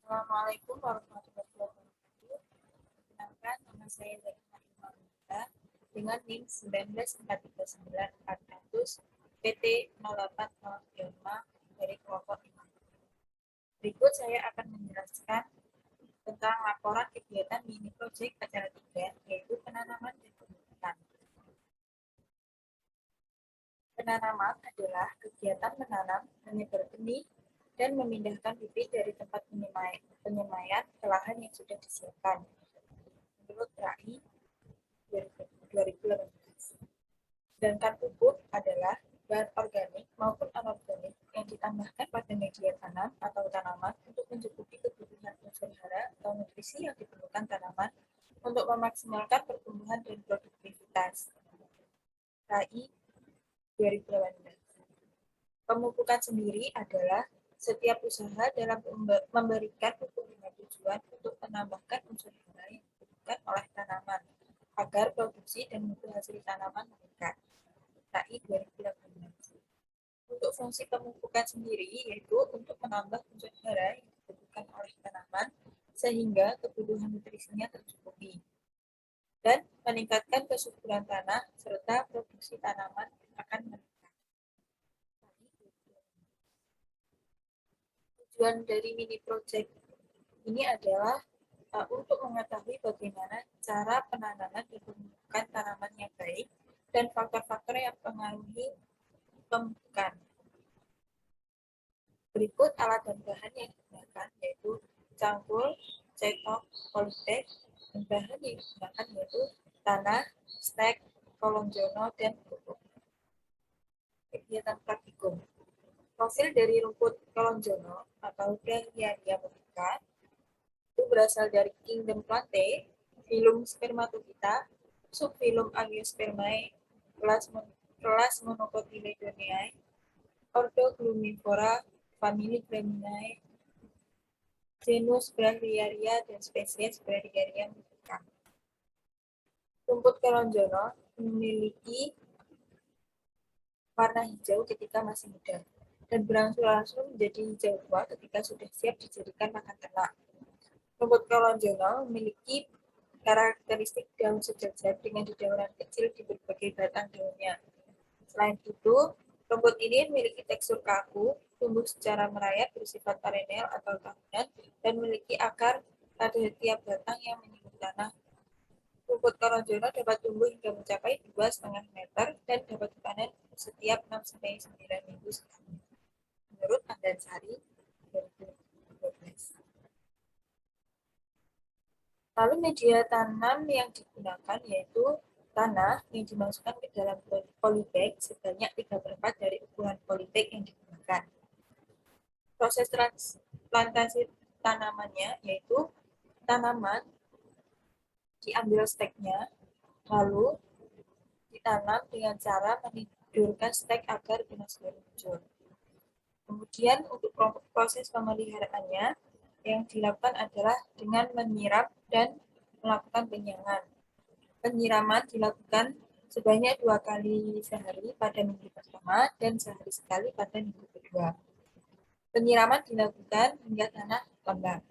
Assalamualaikum warahmatullahi wabarakatuh. Perkenalkan, nama saya Zainal Imanullah dengan NIM 19439 PT 0805 dari kelompok 5. Berikut saya akan menjelaskan tentang laporan kegiatan mini project acara 3, yaitu penanaman dan pemupukan. Penanaman adalah kegiatan menanam, menyebar benih, dan memindahkan bibit dari tempat penyemaian ke lahan yang sudah disiapkan. Menurut RAI 2018. Sedangkan pupuk adalah bahan organik maupun anorganik yang ditambahkan pada media tanam atau tanaman untuk mencukupi kebutuhan unsur hara atau nutrisi yang diperlukan tanaman untuk memaksimalkan pertumbuhan dan produktivitas. RAI 2018. Pemupukan sendiri adalah setiap usaha dalam memberikan pupuk dengan tujuan untuk menambahkan unsur hara yang dibutuhkan oleh tanaman agar produksi dan mutu hasil tanaman meningkat. RAI 2018. Untuk fungsi pemupukan sendiri yaitu untuk menambah unsur hara yang dibutuhkan oleh tanaman sehingga kebutuhan nutrisinya tercukupi dan meningkatkan kesuburan tanah serta produksi tanaman akan meningkat. Tujuan dari mini project ini adalah untuk mengetahui bagaimana cara penanaman dan pemupukan tanaman yang baik dan faktor-faktor yang mempengaruhi pemupukan. Berikut alat dan bahan yang digunakan yaitu cangkul, cetok, polybag, dan bahan yang digunakan yaitu tanah, stek, kolong jono, dan pupuk. Kegiatan praktikum. Profil dari rumput kolong jono atau Dahlia monica itu berasal dari Kingdom Plantae, filum Spermatophyta, subfilum Angiospermae, kelas Monocotyledoneae, ordo Glumivora, famili Graminae, genus Brahliaria, dan spesies Brahliaria monica. Rumput kelonjono memiliki warna hijau ketika masih muda dan berangsur-angsur menjadi hijau tua ketika sudah siap dijadikan makan ternak. Rumput kelonjono memiliki karakteristik daun sejajar dengan dedaunan kecil di berbagai batang daunnya. Selain itu, rumput ini memiliki tekstur kaku, tumbuh secara merayap, bersifat perennial atau tahunan, dan memiliki akar pada tiap batang yang menyentuh tanah. Rumput kelonjono dapat tumbuh hingga mencapai 2,5 meter dan dapat dipanen setiap 6-9 minggu sekali. Menurut Andansari 2012. Lalu media tanam yang digunakan yaitu tanah yang dimasukkan ke dalam polybag sebanyak 3/4 dari ukuran polybag yang digunakan. Proses transplantasi tanamannya yaitu tanaman diambil steknya, lalu ditanam dengan cara menidurkan stek agar tunas baru muncul. Kemudian untuk proses pemeliharaannya yang dilakukan adalah dengan menyiram dan melakukan penyiangan. Penyiraman dilakukan sebanyak 2 kali sehari pada minggu pertama dan sehari sekali pada minggu kedua. Penyiraman dilakukan hingga tanah lembab.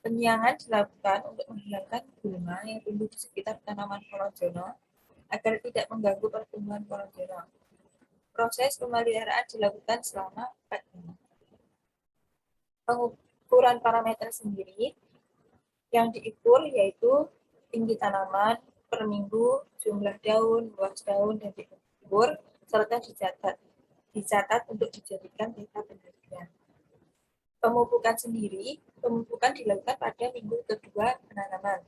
Penyiangan dilakukan untuk menghilangkan gulma yang tumbuh di sekitar tanaman kelonjono agar tidak mengganggu pertumbuhan kelonjono. Proses pemeliharaan dilakukan selama 4 bulan. Pengukuran parameter sendiri yang diukur yaitu tinggi tanaman per minggu, jumlah daun, luas daun, dan diukur serta dicatat untuk dijadikan data penelitian. Pemupukan sendiri, pemupukan dilakukan pada minggu kedua penanaman.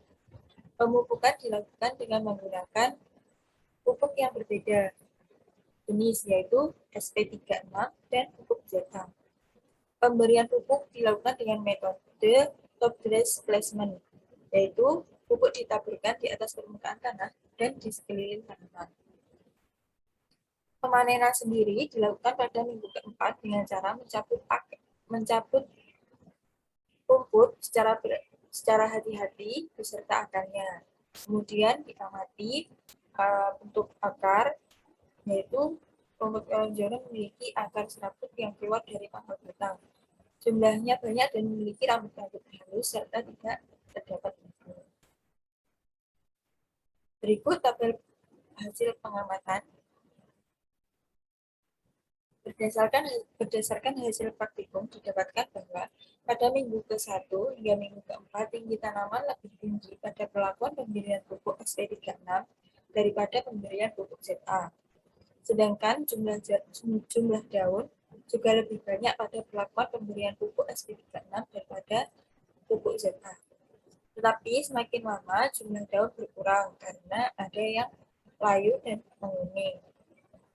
Pemupukan dilakukan dengan menggunakan pupuk yang berbeda jenis yaitu SP36 dan pupuk Zeta. Pemberian pupuk dilakukan dengan metode top dress placement, yaitu pupuk ditaburkan di atas permukaan tanah dan di sekeliling tanaman. Pemanenan sendiri dilakukan pada minggu keempat dengan cara mencabut rumput secara hati-hati beserta akarnya. Kemudian diamati bentuk akar, yaitu rumput kelonjono memiliki akar serabut yang keluar dari pangkal batang. Jumlahnya banyak dan memiliki rambut-rambut halus serta tidak terdapat buku. Berikut tabel hasil pengamatan. Berdasarkan hasil praktikum didapatkan bahwa pada minggu ke-1 hingga minggu ke-4 tinggi tanaman lebih tinggi pada perlakuan pemberian pupuk SP36 daripada pemberian pupuk ZA. Sedangkan jumlah daun juga lebih banyak pada perlakuan pemberian pupuk SP36 daripada pupuk ZA. Tetapi semakin lama jumlah daun berkurang karena ada yang layu dan menguning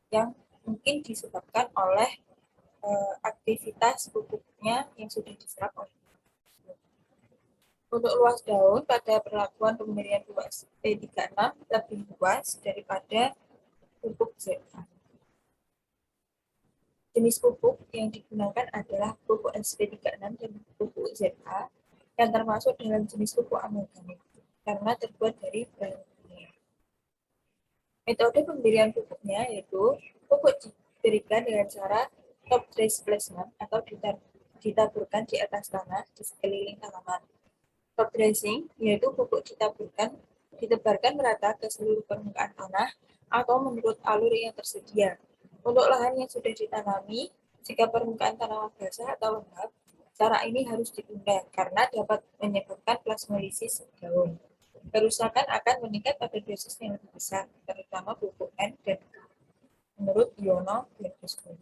yang mungkin disebabkan oleh aktivitas pupuknya yang sudah diserap oleh. Untuk luas daun pada perlakuan pemberian pupuk SP36 lebih luas daripada pupuk ZA. Jenis pupuk yang digunakan adalah pupuk SP36 dan pupuk ZA yang termasuk dalam jenis pupuk anorganik karena terbuat dari bahan kimia. Metode pemberian pupuknya yaitu pupuk diberikan dengan cara top dress placement atau ditaburkan di atas tanah di sekeliling tanaman. Top dressing yaitu pupuk ditebarkan merata ke seluruh permukaan tanah atau menurut alur yang tersedia. Untuk lahan yang sudah ditanami, jika permukaan tanaman basah atau lembab, cara ini harus ditunda karena dapat menyebabkan plasmolisis daun. Kerusakan akan meningkat pada dosis yang lebih besar, terutama pupuk N dan K, menurut Yono Berkusku.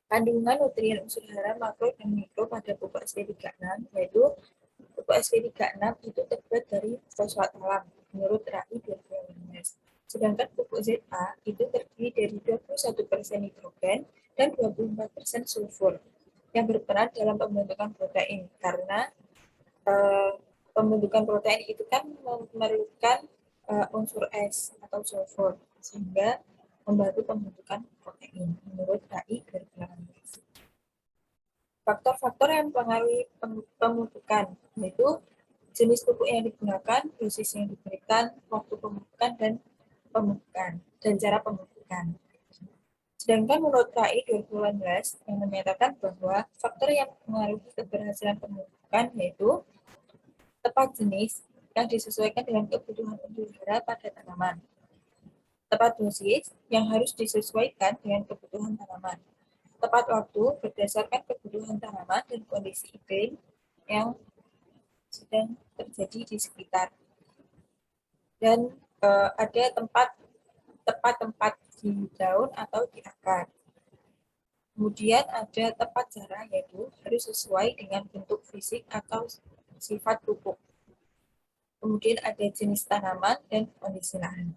Kandungan nutrien unsur hara makro dan mikro pada pupuk SP36 yaitu pupuk SP36 itu terbuat dari fosfat alam menurut RAI 2015. Sedangkan pupuk ZA itu terdiri dari 21% nitrogen dan 24% sulfur yang berperan dalam pembentukan protein karena pembentukan protein itu kan memerlukan unsur S atau sulfur sehingga membantu pembentukan protein menurut RAI 2018. Faktor-faktor yang mempengaruhi pemupukan yaitu jenis pupuk yang digunakan, dosis yang diberikan, waktu pemupukan dan cara pemupukan. Sedangkan menurut KI 2018 yang menyatakan bahwa faktor yang mempengaruhi keberhasilan pemupukan yaitu tepat jenis yang disesuaikan dengan kebutuhan unsur hara pada tanaman, tepat dosis yang harus disesuaikan dengan kebutuhan tanaman, tepat waktu berdasarkan kebutuhan tanaman dan kondisi iklim yang sedang terjadi di sekitar. Dan ada tepat tempat di daun atau di akar. Kemudian ada tepat cara yaitu harus sesuai dengan bentuk fisik atau sifat pupuk. Kemudian ada jenis tanaman dan kondisi lahan.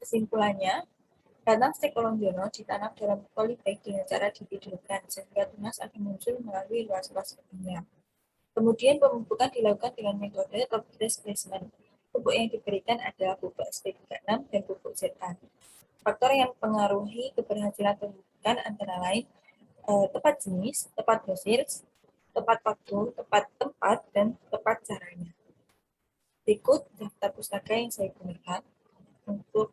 Kesimpulannya, batang stek kolonjono ditanam dalam polybag dengan cara ditidurkan sehingga tunas akan muncul melalui luas-luas kebunnya. Kemudian pemupukan dilakukan dengan metode top dress placement. Pupuk yang diberikan adalah pupuk SP36 dan pupuk ZA. Faktor yang mempengaruhi keberhasilan pemupukan antara lain tepat jenis, tepat dosis, tepat waktu, tepat tempat, dan tepat caranya. Berikut daftar pustaka yang saya gunakan untuk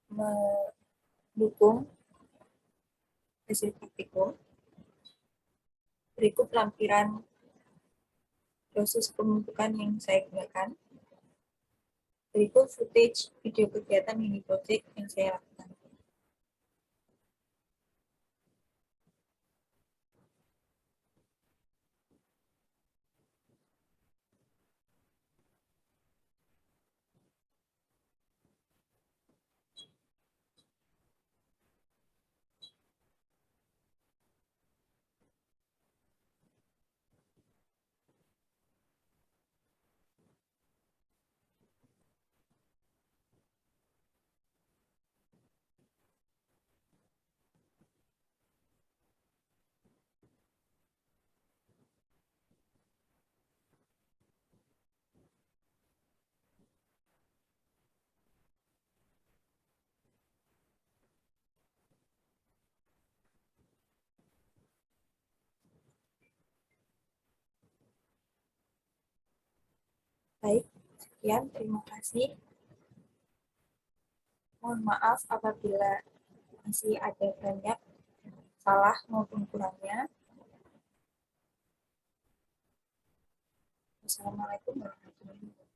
mendukung hasil praktikum. Berikut lampiran dosis pemupukan yang saya gunakan. Berikut footage video kegiatan mini project yang saya lakukan. Baik, sekian. Terima kasih. Mohon maaf apabila masih ada banyak salah maupun kurangnya. Wassalamualaikum warahmatullahi wabarakatuh.